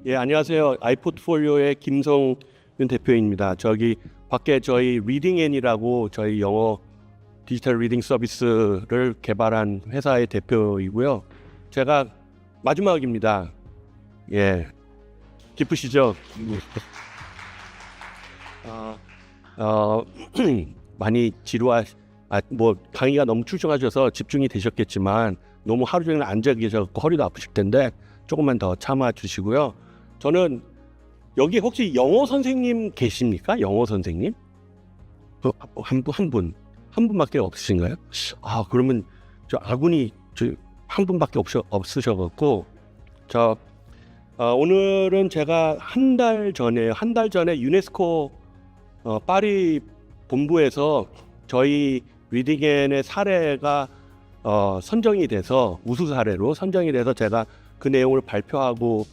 예, 안녕하세요. 아이포트폴리오의 김성윤 대표입니다. 저기 밖에 저희 리딩앤이라고 저희 영어 디지털 리딩 서비스를 개발한 회사의 대표이고요. 제가 마지막입니다. 예, 기쁘시죠? 많이 뭐 강의가 너무 출중하셔서 집중이 되셨겠지만 너무 하루 종일 앉아 계셔서 허리도 아프실 텐데 조금만 더 참아 주시고요. 저는 여기 혹시 영어 선생님 계십니까? 영어 선생님? 한 분밖에 없으신가요? 아, 그러면 저 아군이 한 분밖에 없으셔갖고 오늘은 제가 한 달 전에 유네스코 파리 본부에서 저희 리딩앤의 사례가 선정이 돼서 우수 사례로 선정이 돼서 제가 그 내용을 발표하고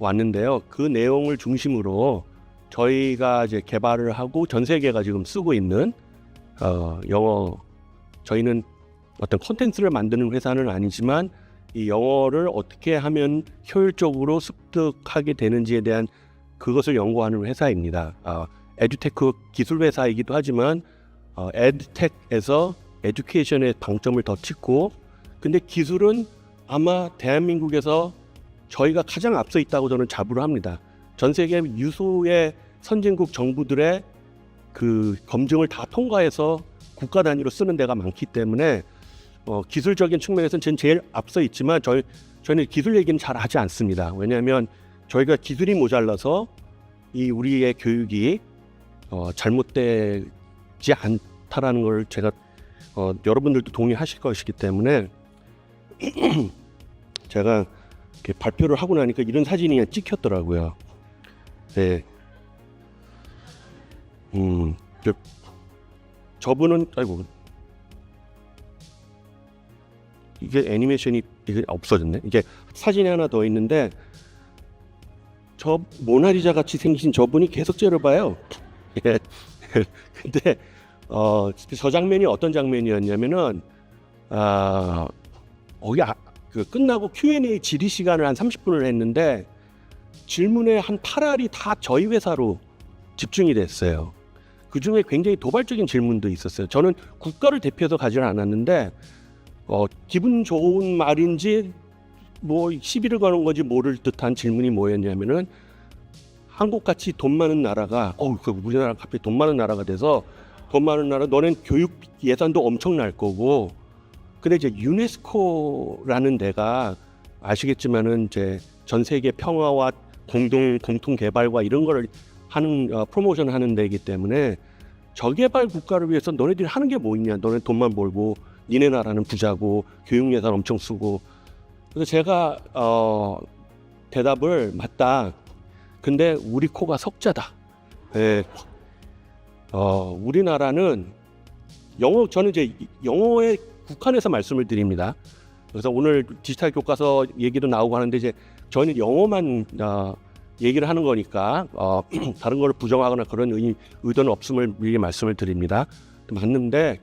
왔는데요. 그 내용을 중심으로 저희가 이제 개발을 하고 전 세계가 지금 쓰고 있는 영어, 저희는 어떤 콘텐츠를 만드는 회사는 아니지만 이 영어를 어떻게 하면 효율적으로 습득하게 되는지에 대한 그것을 연구하는 회사입니다. 에듀테크 기술 회사이기도 하지만 에듀텍에서 에듀케이션의 방점을 더 찍고, 근데 기술은 아마 대한민국에서 저희가 가장 앞서 있다고 저는 자부를 합니다. 전 세계 유수의 선진국 정부들의 그 검증을 다 통과해서 국가 단위로 쓰는 데가 많기 때문에 기술적인 측면에서는 저는 제일 앞서 있지만 저희는 기술 얘기는 잘 하지 않습니다. 왜냐하면 저희가 기술이 모자라서 이 우리의 교육이 잘못되지 않다라는 걸 제가 여러분들도 동의하실 것이기 때문에 제가 이렇게 발표를 하고 나니까 이런 사진이 그냥 찍혔더라고요. 네. 저분은 이게 애니메이션이 이게 없어졌네. 이게 사진이 하나 더 있는데 저 모나리자 같이 생긴 저분이 계속 째려봐요. 예. 근데 저 장면이 어떤 장면이었냐면은 끝나고 Q&A 질의 시간을 한 30분을 했는데 질문의 한 8할이 다 저희 회사로 집중이 됐어요. 그 중에 굉장히 도발적인 질문도 있었어요. 저는 국가를 대표해서 가지는 않았는데 기분 좋은 말인지 뭐 시비를 거는 건지 모를 듯한 질문이 뭐였냐면은 한국같이 돈 많은 나라가 우리나라가 갑자기 돈 많은 나라가 돼서 돈 많은 나라 너넨 교육 예산도 엄청날 거고, 근데 이제 유네스코라는 데가 아시겠지만은 이제 전 세계 평화와 공통 개발과 이런 거를 하는 프로모션 하는 데이기 때문에 저개발 국가를 위해서 너네들이 하는 게 뭐 있냐? 너네 돈만 벌고 니네 나라는 부자고 교육 예산 엄청 쓰고. 그래서 제가 대답을 맞다. 근데 우리 코가 석자다. 예. 우리나라는 저는 이제 영어에 국한해서 말씀을 드립니다. 그래서 오늘 디지털 교과서 얘기도 나오고 하는데 이제 저희는 영어만 얘기를 하는 거니까 다른 걸 부정하거나 그런 의도는 없음을 미리 말씀을 드립니다. 맞는데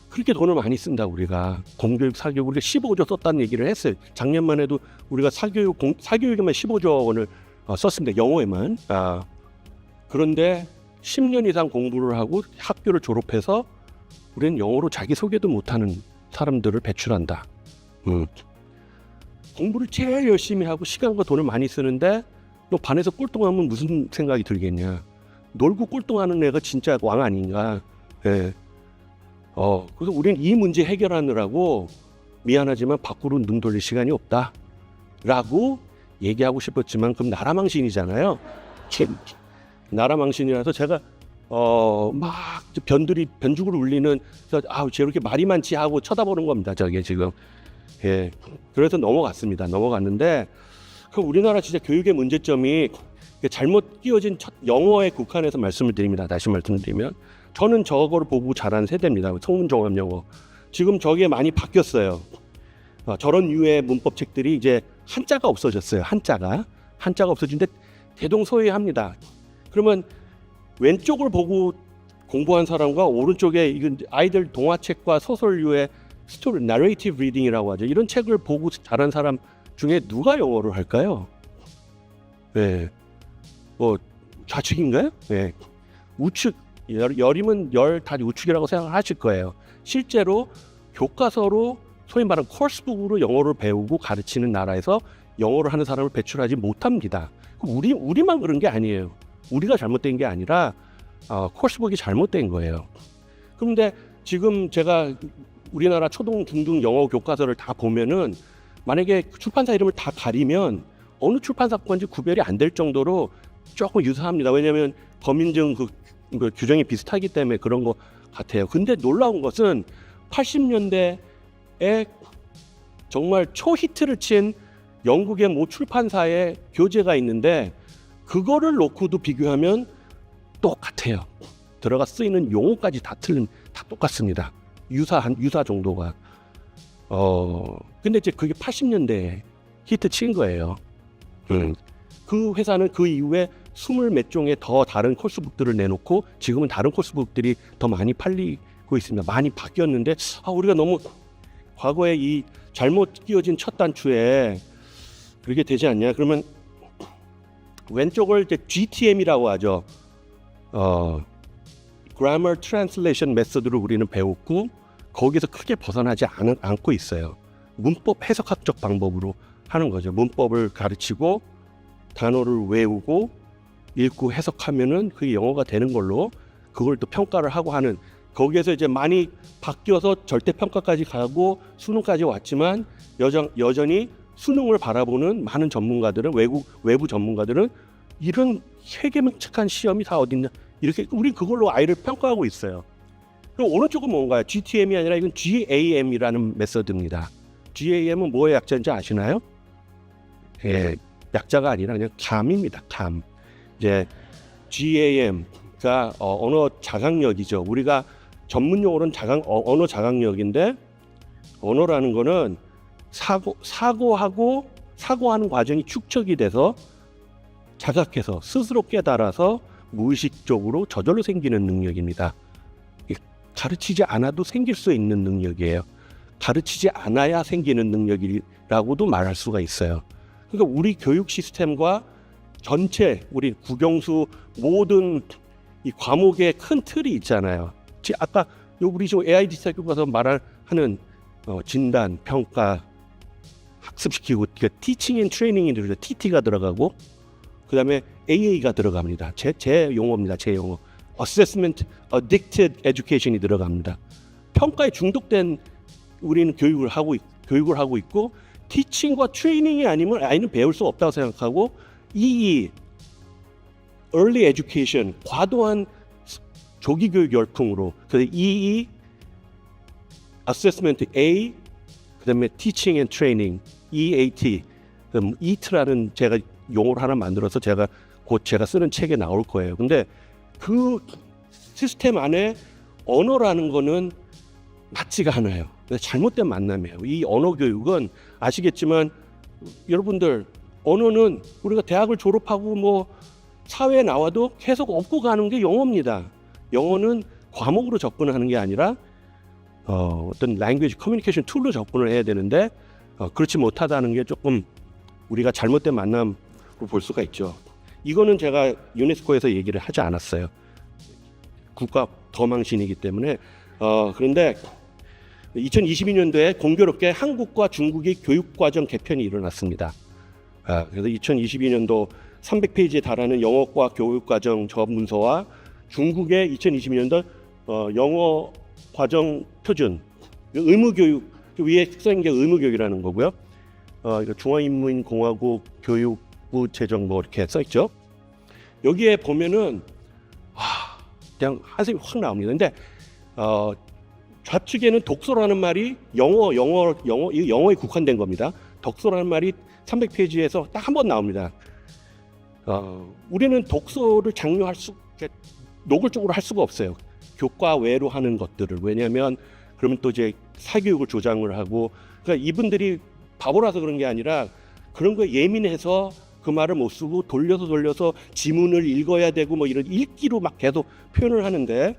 그렇게 돈을 많이 쓴다. 우리가 공교육 사교육 우리가 15조 썼다는 얘기를 했어요. 작년만 해도 우리가 사교육에만 15조 원을 썼습니다. 영어에만. 그런데 10년 이상 공부를 하고 학교를 졸업해서 우리는 영어로 자기소개도 못하는 사람들을 배출한다. 공부를 제일 열심히 하고 시간과 돈을 많이 쓰는데 너 반에서 꼴등하면 무슨 생각이 들겠냐. 놀고 꼴등하는 애가 진짜 왕 아닌가. 예. 그래서 우리는 이 문제 해결하느라고 미안하지만 밖으로 눈 돌릴 시간이 없다 라고 얘기하고 싶었지만 그럼 나라망신이잖아요. 나라망신이라서 제가 막 변죽을 울리는 쟤 이렇게 말이 많지 하고 쳐다보는 겁니다. 저게 지금. 예. 그래서 넘어갔는데 그 우리나라 진짜 교육의 문제점이 잘못 끼워진 영어에 국한해서 말씀을 드립니다. 다시 말씀드리면 저는 저거를 보고 자란 세대입니다. 성문종합 영어. 지금 저게 많이 바뀌었어요. 저런 유의 문법책들이 이제 한자가 없어졌어요. 한자가 없어진데 대동소이합니다. 그러면 왼쪽을 보고 공부한 사람과 오른쪽에 이건 아이들 동화책과 소설류의 스토리, 내러티브 리딩이라고 하죠. 이런 책을 보고 자란 사람 중에 누가 영어를 할까요? 예. 좌측인가요? 예. 우측, 열이면 열 다 우측이라고 생각하실 거예요. 실제로 교과서로 소위 말하는 코र्스북으로 영어를 배우고 가르치는 나라에서 영어를 하는 사람을 배출하지 못합니다. 우리만 그런 게 아니에요. 우리가 잘못된 게 아니라 코र्스북이 잘못된 거예요. 그런데 지금 제가 우리나라 초등, 중등 영어 교과서를 다 보면은 만약에 출판사 이름을 다 가리면 어느 출판사 건지 구별이 안 될 정도로 조금 유사합니다. 왜냐하면 범인증 그 규정이 비슷하기 때문에 그런 것 같아요. 근데 놀라운 것은 80년대에 정말 초히트를 친 영국의 모 출판사의 교재가 있는데 그거를 놓고도 비교하면 똑같아요. 들어가 쓰이는 용어까지 다 똑같습니다. 유사 정도가. 근데 이제 그게 80년대에 히트 친 거예요. 그 회사는 그 이후에 20몇 종의 더 다른 코र्스북들을 내놓고 지금은 다른 코र्스북들이 더 많이 팔리고 있습니다. 많이 바뀌었는데 우리가 너무 과거에 이 잘못 끼워진 첫 단추에 그렇게 되지 않냐? 그러면 왼쪽을 이제 GTM이라고 하죠. Grammar Translation Method를 우리는 배웠고 거기서 크게 벗어나지 않고 있어요. 문법 해석학적 방법으로 하는 거죠. 문법을 가르치고 단어를 외우고 읽고 해석하면은 그게 영어가 되는 걸로 그걸 또 평가를 하고 하는, 거기에서 이제 많이 바뀌어서 절대평가까지 가고 수능까지 왔지만 여전히 수능을 바라보는 많은 전문가들은 외부 전문가들은 이런 세계명확한 시험이 다 어딨냐 이렇게 우리 그걸로 아이를 평가하고 있어요. 그럼 어느 쪽은 뭔가요? GTM이 아니라 이건 GAM이라는 메서드입니다. GAM은 뭐의 약자인지 아시나요? 예, 약자가 아니라 그냥 감입니다. 감. 이제 GAM가 언어 자각력이죠. 우리가 전문 용어로는 언어 자각력인데 언어라는 거는 사고하는 과정이 축적이 돼서 자각해서 스스로 깨달아서 무의식적으로 저절로 생기는 능력입니다. 가르치지 않아도 생길 수 있는 능력이에요. 가르치지 않아야 생기는 능력이라고도 말할 수가 있어요. 그러니까 우리 교육 시스템과 전체 우리 국영수 모든 이 과목의 큰 틀이 있잖아요. 아까 우리 저 AID 교과서 말하는 진단, 평가, 학습시키고 티칭 앤 트레이닝이 들어가죠. TT가 들어가고 그다음에 AA가 들어갑니다. 제 용어입니다. 제 용어. Assessment Addicted Education이 들어갑니다. 평가에 중독된 우리는 교육을 하고 있고 티칭과 트레이닝이 아니면 아이는 배울 수 없다고 생각하고 EE Early Education 과도한 조기 교육 열풍으로 그래서 EE Assessment A 그다음에 Teaching and Training EAT EAT라는 제가 용어를 하나 만들어서 곧 제가 쓰는 책에 나올 거예요. 근데 그 시스템 안에 언어라는 거는 맞지가 않아요. 잘못된 만남이에요. 이 언어 교육은 아시겠지만 여러분들 언어는 우리가 대학을 졸업하고 뭐 사회에 나와도 계속 업고 가는 게 영어입니다. 영어는 과목으로 접근하는 게 아니라 어떤 language communication 툴로 접근을 해야 되는데 그렇지 못하다는 게 조금 우리가 잘못된 만남으로 볼 수가 있죠. 이거는 제가 유네스코에서 얘기를 하지 않았어요. 국가 더망신이기 때문에 그런데 2022년도에 공교롭게 한국과 중국의 교육과정 개편이 일어났습니다. 그래서 2022년도 300페이지에 달하는 영어과 교육과정 전문서와 중국의 2022년도 영어 과정 표준 의무교육 위에 써있는 게 의무교육이라는 거고요. 이거 중화인민공화국 교육부 재정 뭐 이렇게 써있죠. 여기에 보면은 그냥 한숨이 확 나옵니다. 근데 좌측에는 독서라는 말이 영어에 국한된 겁니다. 독서라는 말이 300페이지에서 딱 한 번 나옵니다. 우리는 독서를 노골적으로 할 수가 없어요. 교과 외로 하는 것들을. 왜냐하면 그러면 또 이제 사교육을 조장을 하고, 그러니까 이분들이 바보라서 그런 게 아니라 그런 거에 예민해서 그 말을 못 쓰고 돌려서 지문을 읽어야 되고 뭐 이런 읽기로 막 계속 표현을 하는데,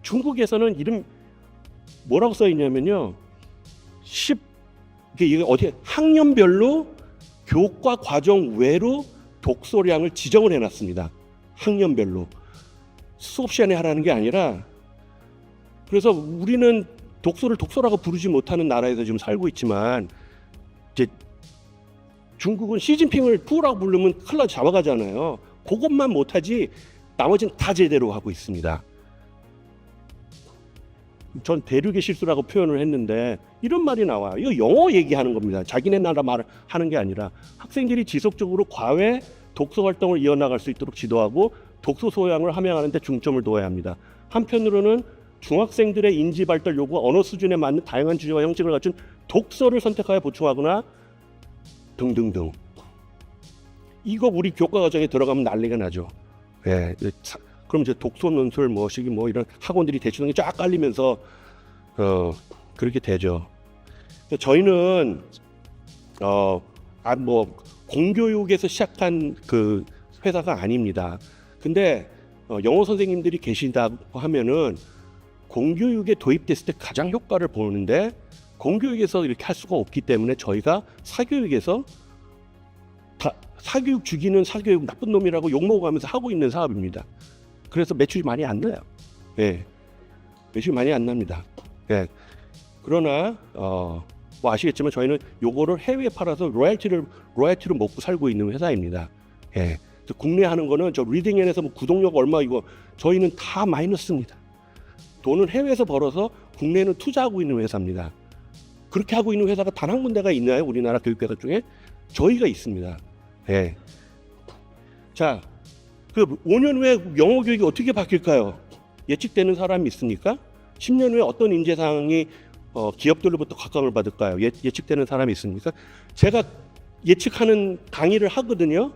중국에서는 이름 뭐라고 써 있냐면요, 이게 어디 학년별로 교과 과정 외로 독서량을 지정을 해놨습니다. 학년별로. 수업 시간에 하라는 게 아니라, 그래서 우리는 독서를 독서라고 부르지 못하는 나라에서 지금 살고 있지만, 이제 중국은 시진핑을 푸라고 부르면 큰일 나서 잡아가잖아요. 그것만 못하지 나머지는 다 제대로 하고 있습니다. 전 대륙의 실수라고 표현을 했는데 이런 말이 나와요. 이거 영어 얘기하는 겁니다. 자기네 나라 말 하는 게 아니라 학생들이 지속적으로 과외 독서 활동을 이어나갈 수 있도록 지도하고 독서 소양을 함양하는 데 중점을 둬야 합니다. 한편으로는 중학생들의 인지 발달 요구와 언어 수준에 맞는 다양한 주제와 형식을 갖춘 독서를 선택하여 보충하거나 등등등. 이거 우리 교과 과정에 들어가면 난리가 나죠. 예, 그럼 이제 독서 논술 뭐시기 뭐 이런 학원들이 대충 쫙 깔리면서 그렇게 되죠. 저희는 뭐 공교육에서 시작한 그 회사가 아닙니다. 근데 영어 선생님들이 계신다고 하면은 공교육에 도입됐을 때 가장 효과를 보는데 공교육에서 이렇게 할 수가 없기 때문에 저희가 사교육에서 사교육 죽이는 사교육 나쁜 놈이라고 욕먹어가면서 하고 있는 사업입니다. 그래서 매출이 많이 안 나요. 예, 매출이 많이 안 납니다. 예, 그러나 뭐 아시겠지만 저희는 요거를 해외에 팔아서 로열티로 먹고 살고 있는 회사입니다. 예, 국내 하는 거는 저 리딩앤에서 뭐 구독료가 얼마 이거 저희는 다 마이너스입니다. 돈을 해외에서 벌어서 국내는 투자하고 있는 회사입니다. 그렇게 하고 있는 회사가 단 한 군데가 있나요? 우리나라 교육회사 중에 저희가 있습니다. 예. 자, 그 5년 후에 영어 교육이 어떻게 바뀔까요? 예측되는 사람이 있습니까? 10년 후에 어떤 인재상이 기업들로부터 각광을 받을까요? 예측되는 사람이 있습니까? 제가 예측하는 강의를 하거든요.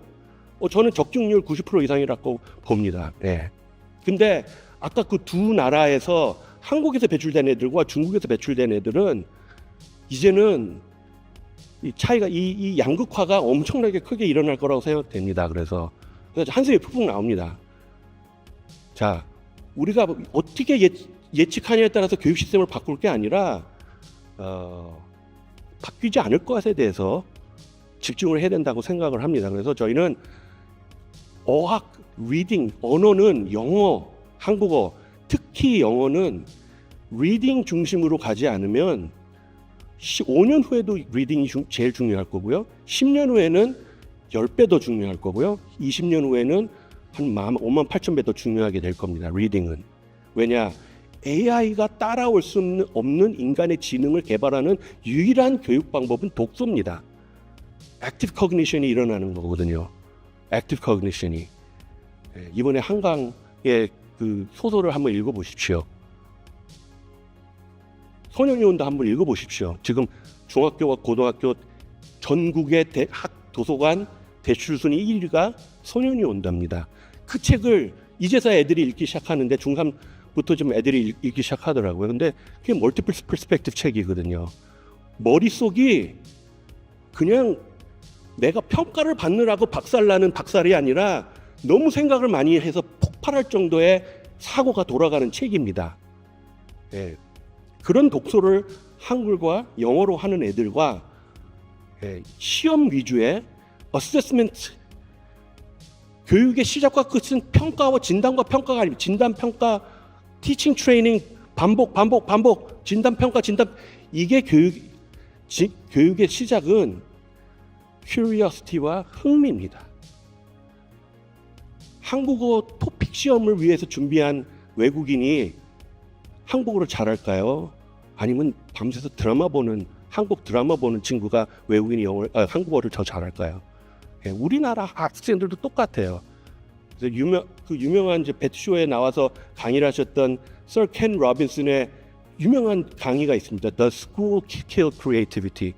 저는 적중률 90% 이상이라고 봅니다. 예. 근데 아까 그 두 나라에서 한국에서 배출된 애들과 중국에서 배출된 애들은 이제는 이 차이가 이 양극화가 엄청나게 크게 일어날 거라고 생각됩니다. 그래서 한숨이 푹푹 나옵니다. 자, 우리가 어떻게 예측하냐에 따라서 교육 시스템을 바꿀 게 아니라 바뀌지 않을 것에 대해서 집중을 해야 된다고 생각을 합니다. 그래서 저희는 어학, 리딩, 언어는 영어, 한국어, 특히 영어는 리딩 중심으로 가지 않으면 5년 후에도 리딩이 제일 중요할 거고요. 10년 후에는 10배 더 중요할 거고요. 20년 후에는 한 5만 8천 배 더 중요하게 될 겁니다. 리딩은. 왜냐? AI가 따라올 수 없는 인간의 지능을 개발하는 유일한 교육 방법은 독서입니다. 액티브 커그니션이 일어나는 거거든요. 액티브 커그니션이. 이번에 한강의 그 소설을 한번 읽어보십시오. 소년요원도 한번 읽어보십시오. 지금 중학교와 고등학교 전국의 도서관 대출 순위 1위가 소년요원답니다. 그 책을 이제서 애들이 읽기 시작하는데 중3부터 좀 애들이 읽기 시작하더라고요. 근데 그게 멀티플 퍼스펙티브 책이거든요. 머릿속이 그냥 내가 평가를 받느라고 박살나는 박살이 아니라 너무 생각을 많이 해서 폭발할 정도의 사고가 돌아가는 책입니다. 예. 그런 독서를 한글과 영어로 하는 애들과 시험 위주의 어세스먼트, 교육의 시작과 끝은 평가와 진단과 평가가 아닙니다. 진단, 평가, 티칭, 트레이닝, 반복, 진단, 평가, 진단. 이게 교육의 시작은 curiosity와 흥미입니다. 한국어 토픽 시험을 위해서 준비한 외국인이 한국어를 잘할까요? 아니면 밤새서 한국 드라마 보는 친구가 외국인이 한국어를 더 잘할까요? 우리나라 학생들도 똑같아요. 그래서 유명한 이제 배트쇼에 나와서 강의를 하셨던 서 켄 로빈슨의 유명한 강의가 있습니다. The School Killed Creativity.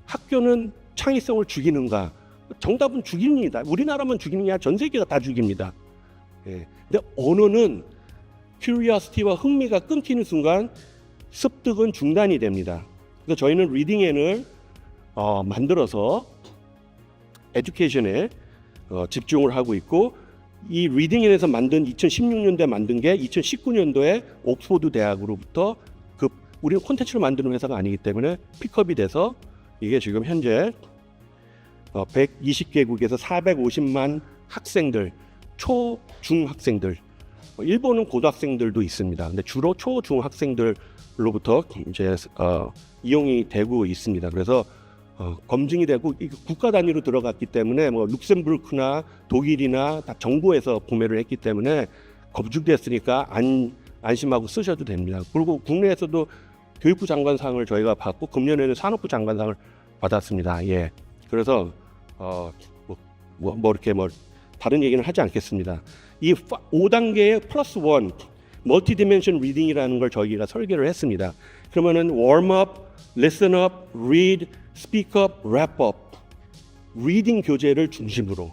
학교는 창의성을 죽이는가? 정답은 죽입니다. 우리나라만 죽이는 게 아니라 전 세계가 다 죽입니다. 근데 언어는 큐리어시티와 흥미가 끊기는 순간 습득은 중단이 됩니다. 그래서 저희는 리딩앤을 만들어서 에듀케이션에 집중을 하고 있고, 이 리딩앤에서 만든 2016년도에 만든 게 2019년도에 옥스퍼드 대학으로부터 우리는 콘텐츠를 만드는 회사가 아니기 때문에 픽업이 돼서 이게 지금 현재 120개국에서 450만 학생들, 초, 중 학생들, 일본은 고등학생들도 있습니다. 근데 주로 초, 중 학생들로부터 이제 이용이 되고 있습니다. 그래서 검증이 되고 국가 단위로 들어갔기 때문에 뭐 룩셈부르크나 독일이나 다 정부에서 구매를 했기 때문에 검증됐으니까 안심하고 쓰셔도 됩니다. 그리고 국내에서도 교육부 장관상을 저희가 받고 금년에는 산업부 장관상을 받았습니다. 예. 그래서 이렇게 다른 얘기는 하지 않겠습니다. 이 5단계의 플러스 1 멀티 디멘션 리딩이라는 걸 저희가 설계를 했습니다. 그러면은 웜업, 리슨업, 리드, 스피크업, 랩업, 리딩 교재를 중심으로.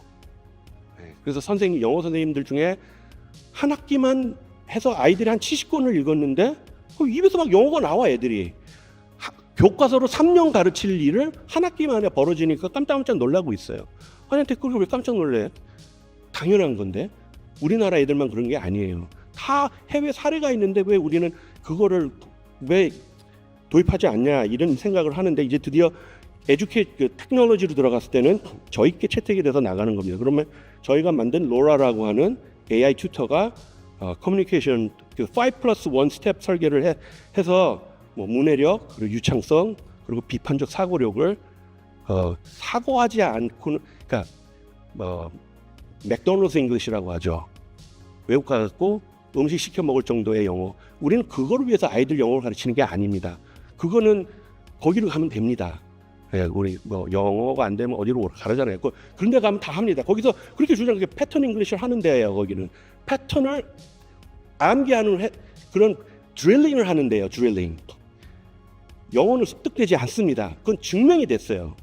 그래서 영어 선생님들 중에 한 학기만 해서 아이들이 한 70권을 읽었는데 입에서 막 영어가 나와 애들이. 교과서로 3년 가르칠 일을 한 학기 만에 벌어지니까 깜짝깜짝 놀라고 있어요. 아니 댓글을 왜 깜짝 놀래? 당연한 건데 우리나라 애들만 그런 게 아니에요. 다 해외 사례가 있는데 왜 우리는 그거를 왜 도입하지 않냐 이런 생각을 하는데 이제 드디어 테크놀로지로 들어갔을 때는 저희께 채택이 돼서 나가는 겁니다. 그러면 저희가 만든 로라라고 하는 AI 튜터가 커뮤니케이션 5+1 스텝 설계를 해서 뭐 문해력, 그리고 유창성, 그리고 비판적 사고력을 사고하지 않고는, 그러니까 맥도날드 잉글리시라고 하죠. 외국 가고 음식 시켜 먹을 정도의 영어. 우리는 그거를 위해서 아이들 영어를 가르치는 게 아닙니다. 그거는 거기로 가면 됩니다. 예, 우리 영어가 안 되면 어디로 가르잖아요. 그런 데 가면 다 합니다. 거기서 그렇게 주장하게 패턴 잉글리시를 하는 데예요. 거기는 패턴을 암기하는 그런 드릴링을 하는 데예요. 드릴링. 영어는 습득되지 않습니다. 그건 증명이 됐어요.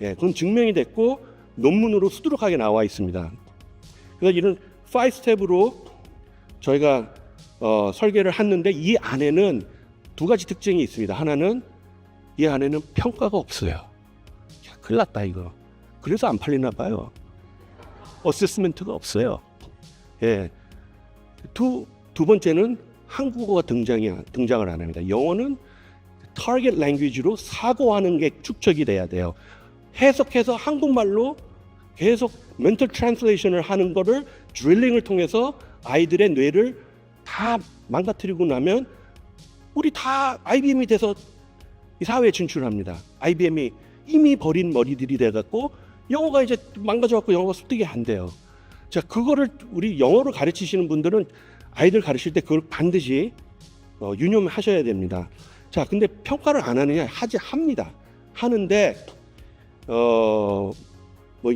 예, 그건 증명이 됐고 논문으로 수두룩하게 나와 있습니다. 그래서 이런 5스텝으로 저희가 설계를 했는데 이 안에는 두 가지 특징이 있습니다. 하나는 이 안에는 평가가 없어요. 야, 큰일 났다 이거. 그래서 안 팔리나 봐요. 어세스먼트가 없어요. 예. 두 번째는 한국어가 등장을 안 합니다. 영어는 타겟 랭귀지로 사고하는 게 축적이 돼야 돼요. 해석해서 한국말로 계속 멘털 트랜슬레이션을 하는 거를 드릴링을 통해서 아이들의 뇌를 다 망가뜨리고 나면 우리 다 IBM이 돼서 이 사회에 진출합니다. IBM이 이미 버린 머리들이 돼갖고 영어가 이제 망가져갖고 영어가 습득이 안 돼요. 자, 그거를 우리 영어를 가르치시는 분들은 아이들 가르칠 때 그걸 반드시 유념하셔야 됩니다. 자, 근데 평가를 안 하느냐? 합니다. 하는데 뭐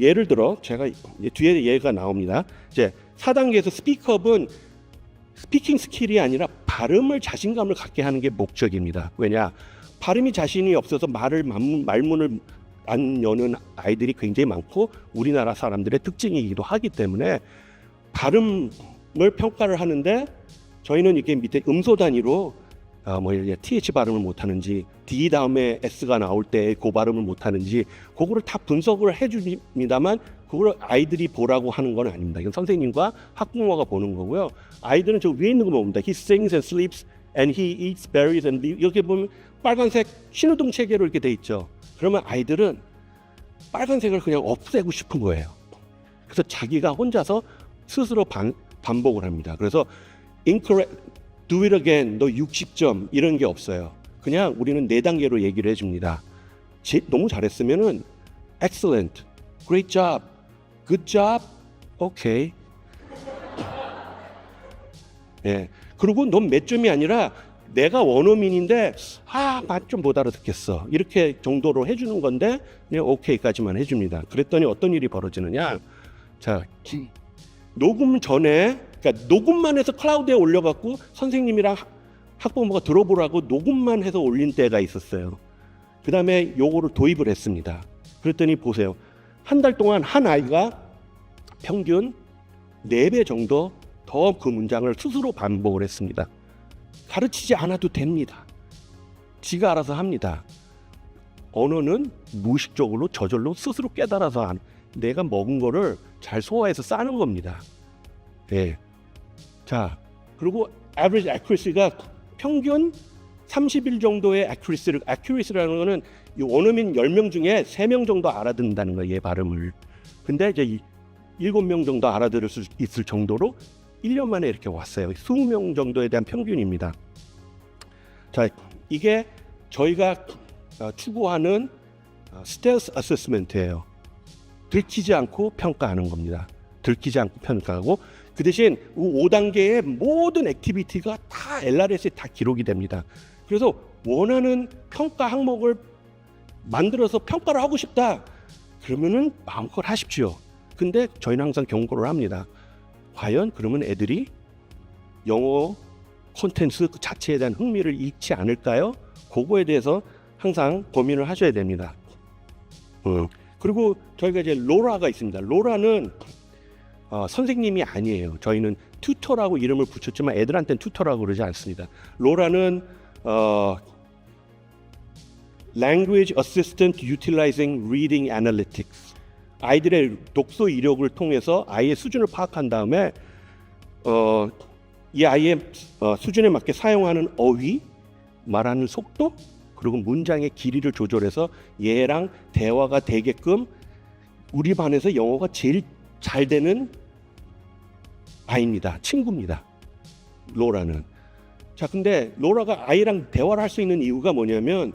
예를 들어 제가 뒤에 예가 나옵니다. 이제 4단계에서 스피크업은 스피킹 스킬이 아니라 발음을 자신감을 갖게 하는 게 목적입니다. 왜냐? 발음이 자신이 없어서 말문을 안 여는 아이들이 굉장히 많고 우리나라 사람들의 특징이기도 하기 때문에 발음을 평가를 하는데 저희는 이렇게 밑에 음소 단위로 TH 발음을 못하는지 D 다음에 S가 나올 때 그 발음을 못하는지 그거를 다 분석을 해줍니다만 그걸 아이들이 보라고 하는 건 아닙니다. 이건 선생님과 학부모가 보는 거고요. 아이들은 저 위에 있는 거 봅니다. He sings and sleeps and he eats berries and leaves. 이렇게 보면 빨간색 신호등 체계로 이렇게 돼 있죠. 그러면 아이들은 빨간색을 그냥 없애고 싶은 거예요. 그래서 자기가 혼자서 스스로 반복을 합니다. 그래서 incorrect, do it again, 너 60점 이런 게 없어요. 그냥 우리는 4단계로 얘기를 해줍니다. 너무 잘했으면은 excellent, great job, good job, okay. 예. 그리고 넌 몇 점이 아니라 내가 원어민인데 맛 좀 못 알아듣겠어 이렇게 정도로 해주는 건데 그냥 오케이까지만 해줍니다. 그랬더니 어떤 일이 벌어지느냐? 자, 녹음 전에 그러니까 녹음만 해서 클라우드에 올려갖고 선생님이랑 학부모가 들어보라고 녹음만 해서 올린 때가 있었어요. 그 다음에 요거를 도입을 했습니다. 그랬더니 보세요. 한 달 동안 한 아이가 평균 4배 정도 더 그 문장을 스스로 반복을 했습니다. 가르치지 않아도 됩니다. 지가 알아서 합니다. 언어는 무의식적으로 저절로 스스로 깨달아서 내가 먹은 거를 잘 소화해서 싸는 겁니다. 예. 자, 그리고 average accuracy가 평균 30일 정도의 accuracy라는 거는 이 원어민 10명 중에 3명 정도 알아듣는다는 거예요, 얘 발음을. 근데 이제 7명 정도 알아들을 수 있을 정도로 1년 만에 이렇게 왔어요. 20명 정도에 대한 평균입니다. 자, 이게 저희가 추구하는 스텔스 어세스먼트예요. 들키지 않고 평가하는 겁니다. 들키지 않고 평가하고, 그 대신 5단계의 모든 액티비티가 다 LRS에 다 기록이 됩니다. 그래서 원하는 평가 항목을 만들어서 평가를 하고 싶다, 그러면은 마음껏 하십시오. 근데 저희는 항상 경고를 합니다. 과연 그러면 애들이 영어 콘텐츠 그 자체에 대한 흥미를 잃지 않을까요? 그거에 대해서 항상 고민을 하셔야 됩니다. 그리고 저희가 이제 로라가 있습니다. 로라는 선생님이 아니에요. 저희는 튜터라고 이름을 붙였지만 애들한테는 튜터라고 그러지 않습니다. 로라는 Language Assistant Utilizing Reading Analytics. 아이들의 독서 이력을 통해서 아이의 수준을 파악한 다음에 이 아이의 수준에 맞게 사용하는 어휘, 말하는 속도, 그리고 문장의 길이를 조절해서 얘랑 대화가 되게끔 우리 반에서 영어가 제일 잘 되는 아이입니다. 친구입니다. 로라는. 자, 근데 로라가 아이랑 대화를 할 수 있는 이유가 뭐냐면,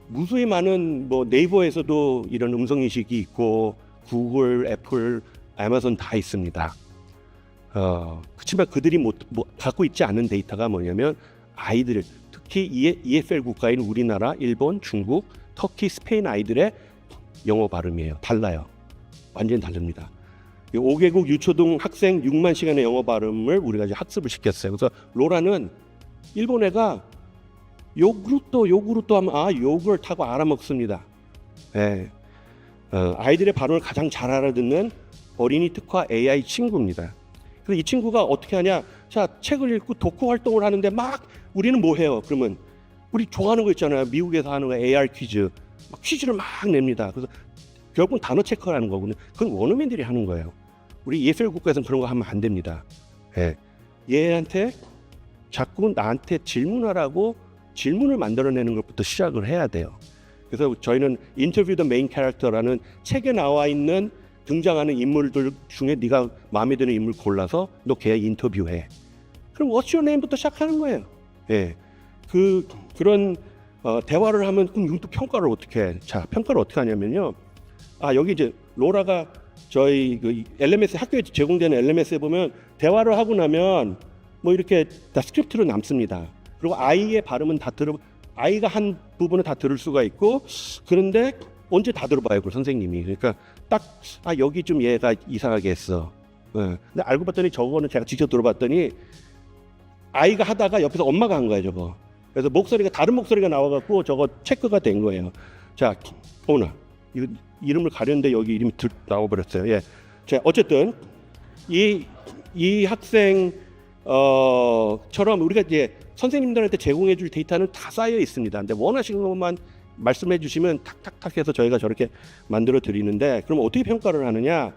무수히 많은 네이버에서도 이런 음성인식이 있고 구글, 애플, 아마존 다 있습니다. 그렇지만 그들이 갖고 있지 않은 데이터가 뭐냐면, 아이들, 특히 EFL 국가인 우리나라, 일본, 중국, 터키, 스페인 아이들의 영어 발음이에요. 달라요. 완전히 다릅니다. 5개국 유초등 학생 6만 시간의 영어 발음을 우리가 이제 학습을 시켰어요. 그래서 로라는 일본 애가 요구르트 하면 요구르트 하고 알아먹습니다. 네. 아이들의 발음을 가장 잘 알아듣는 어린이 특화 AI 친구입니다. 그래서 이 친구가 어떻게 하냐? 자, 책을 읽고 독후 활동을 하는데 막 우리는 뭐 해요? 그러면 우리 좋아하는 거 있잖아요. 미국에서 하는 거 AR 퀴즈. 막 퀴즈를 막 냅니다. 그래서 결국은 단어 체크를 하는 거거든요. 그건 원어민들이 하는 거예요. 우리 EFL 국가에서는 그런 거 하면 안 됩니다. 네. 얘한테 자꾸 나한테 질문하라고 질문을 만들어내는 것부터 시작을 해야 돼요. 그래서 저희는 인터뷰 더 메인 캐릭터라는 책에 나와 있는 등장하는 인물들 중에 네가 마음에 드는 인물 골라서 너 걔 인터뷰해. 그럼 What's your name부터 시작하는 거예요. 예. 그런 대화를 하면 그럼 또 평가를 어떻게 해? 자, 평가를 어떻게 하냐면요. 여기 이제 로라가 저희 그 LMS 학교에 제공되는 LMS에 보면 대화를 하고 나면 뭐 이렇게 다 스크립트로 남습니다. 그리고 아이의 발음은 아이가 한 부분은 다 들을 수가 있고, 그런데 언제 다 들어봐요, 그 선생님이. 그러니까 딱 여기 좀 얘가 이상하게 했어. 네. 근데 알고 봤더니 저거는 제가 직접 들어봤더니 아이가 하다가 옆에서 엄마가 한 거예요, 저거. 그래서 다른 목소리가 나와갖고 저거 체크가 된 거예요. 자, 오나 이거 이름을 가렸는데 여기 이름이 나와버렸어요. 예. 자, 어쨌든 이 학생 처럼 우리가 이제 선생님들한테 제공해줄 데이터는 다 쌓여 있습니다. 근데 원하시는 것만 말씀해 주시면 탁탁탁 해서 저희가 저렇게 만들어 드리는데, 그럼 어떻게 평가를 하느냐?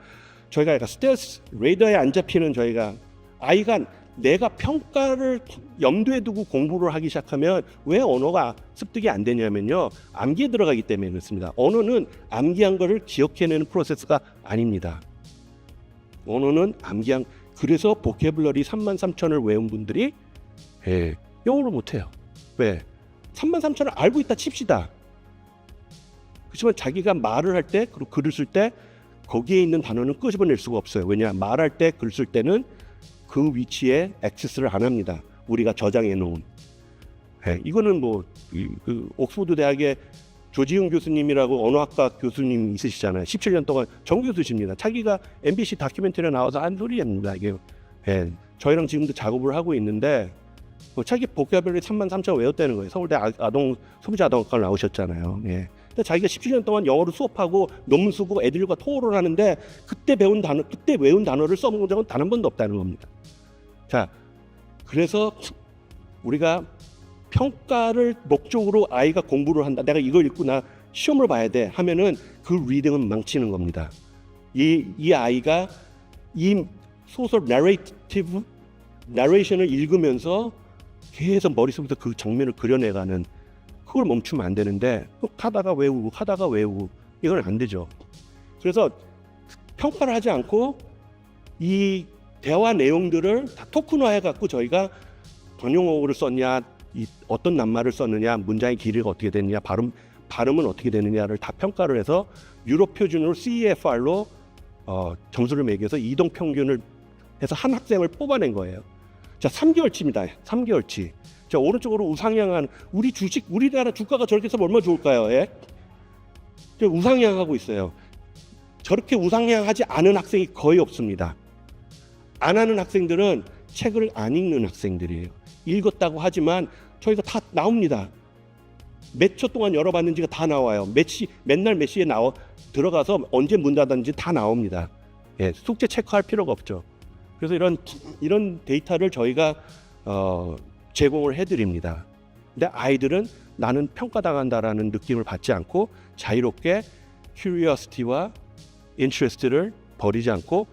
저희가 약간 스텔스 레이더에 안 잡히는, 저희가 아이가 내가 평가를 염두에 두고 공부를 하기 시작하면 왜 언어가 습득이 안 되냐면요, 암기에 들어가기 때문에 그렇습니다. 언어는 암기한 거를 기억해내는 프로세스가 아닙니다. 언어는 그래서 보캐블러리 33,000을 외운 분들이 영어를 못해요. 왜? 33,000을 알고 있다 칩시다. 그렇지만 자기가 말을 할 때, 그리고 글을 쓸 때 거기에 있는 단어는 끄집어낼 수가 없어요. 왜냐? 말할 때, 글 쓸 때는 그 위치에 액세스를 안 합니다. 우리가 저장해 놓은. 이거는 그 옥스퍼드 대학의 조지훈 교수님이라고 언어학과 교수님 있으시잖아요. 17년 동안 정교수십니다. 자기가 MBC 다큐멘터리에 나와서 한 소리입니다. 이게 저희랑 지금도 작업을 하고 있는데, 자기 보캐블러리 33,000 외웠다는 거예요. 서울대 소비자 아동학과를 나오셨잖아요. 예. 근데 자기가 17년 동안 영어를 수업하고 논문 쓰고 애들과 토론을 하는데 그때 외운 단어를 써본 적은 단 한 번도 없다는 겁니다. 자, 그래서 우리가 평가를 목적으로 아이가 공부를 한다. 내가 이걸 읽고 나 시험을 봐야 돼 하면은 그 리딩은 망치는 겁니다. 이 아이가 이 소설 내레이션을 읽으면서 계속 머릿속에서 그 장면을 그려내가는, 그걸 멈추면 안 되는데 하다가 외우고 이건 안 되죠. 그래서 평가를 하지 않고 이 대화 내용들을 다 토큰화해 갖고 저희가 전용어를 썼냐, 어떤 낱말을 썼느냐, 문장의 길이가 어떻게 되느냐, 발음은 어떻게 되느냐를 다 평가를 해서 유럽 표준으로 CEFR로 점수를 매겨서 이동 평균을 해서 한 학생을 뽑아낸 거예요. 자, 3개월치입니다. 3개월치. 자, 오른쪽으로 우상향한 우리나라 주가가 저렇게 해서 얼마나 좋을까요? 예? 우상향하고 있어요. 저렇게 우상향하지 않은 학생이 거의 없습니다. 안 하는 학생들은 책을 안 읽는 학생들이에요. 읽었다고 하지만 저희가 다 나옵니다. 몇 초 동안 열어봤는지가 다 나와요. 맨날 몇 시에 들어가서 언제 문 닫았는지 다 나옵니다. 예, 숙제 체크할 필요가 없죠. 그래서 이런 데이터를 저희가 제공을 해드립니다. 근데 아이들은 나는 평가당한다라는 느낌을 받지 않고 자유롭게 curiosity와 interest를 버리지 않고,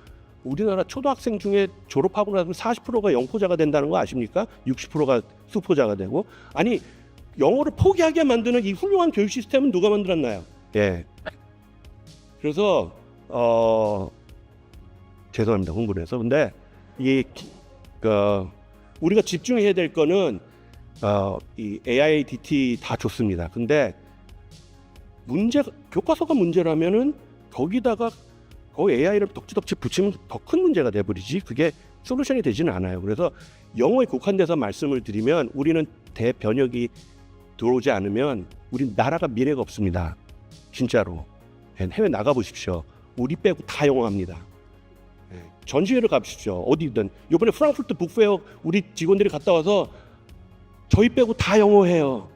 우리나라 초등학생 중에 졸업하고 나서 40%가 영포자가 된다는 거 아십니까? 60%가 수포자가 되고. 아니, 영어를 포기하게 만드는 이 훌륭한 교육 시스템은 누가 만들었나요? 예. 그래서 죄송합니다, 흥분해서. 근데 우리가 집중해야 될 거는 이 AIDT 다 좋습니다. 근데 교과서가 문제라면은 거기다가 AI를 덕지덕지 붙이면 더 큰 문제가 돼버리지, 그게 솔루션이 되지는 않아요. 그래서 영어에 국한돼서 말씀을 드리면, 우리는 대변혁이 들어오지 않으면 우리 나라가 미래가 없습니다. 진짜로. 해외 나가보십시오. 우리 빼고 다 영어합니다. 전시회를 가보십시오. 어디든. 이번에 프랑크푸르트 북페어 우리 직원들이 갔다 와서 저희 빼고 다 영어해요.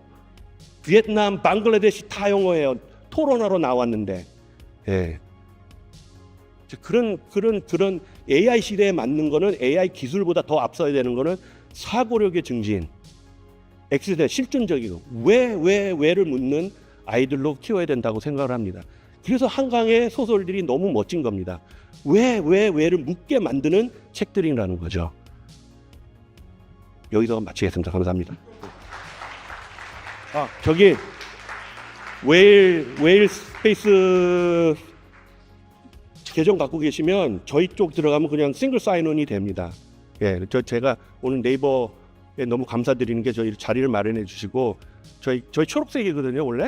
비엔남, 방글라데시 다 영어해요. 토론하러 나왔는데. 예. 그런 AI 시대에 맞는 거는, AI 기술보다 더 앞서야 되는 거는 사고력의 증진, 엑스대 실존적이고 왜를 묻는 아이들로 키워야 된다고 생각을 합니다. 그래서 한강의 소설들이 너무 멋진 겁니다. 왜를 묻게 만드는 책들이라는 거죠. 여기서 마치겠습니다. 감사합니다. 저기 웨일 스페이스 계정 갖고 계시면 저희 쪽 들어가면 그냥 싱글 사인온이 됩니다. 예, 제가 오늘 네이버에 너무 감사드리는 게 저희 자리를 마련해 주시고, 저희 초록색이거든요 원래.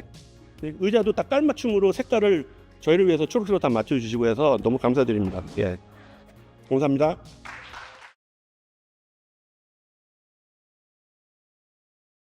의자도 딱 깔맞춤으로 색깔을 저희를 위해서 초록색으로 다 맞춰 주시고 해서 너무 감사드립니다. 예, 감사합니다.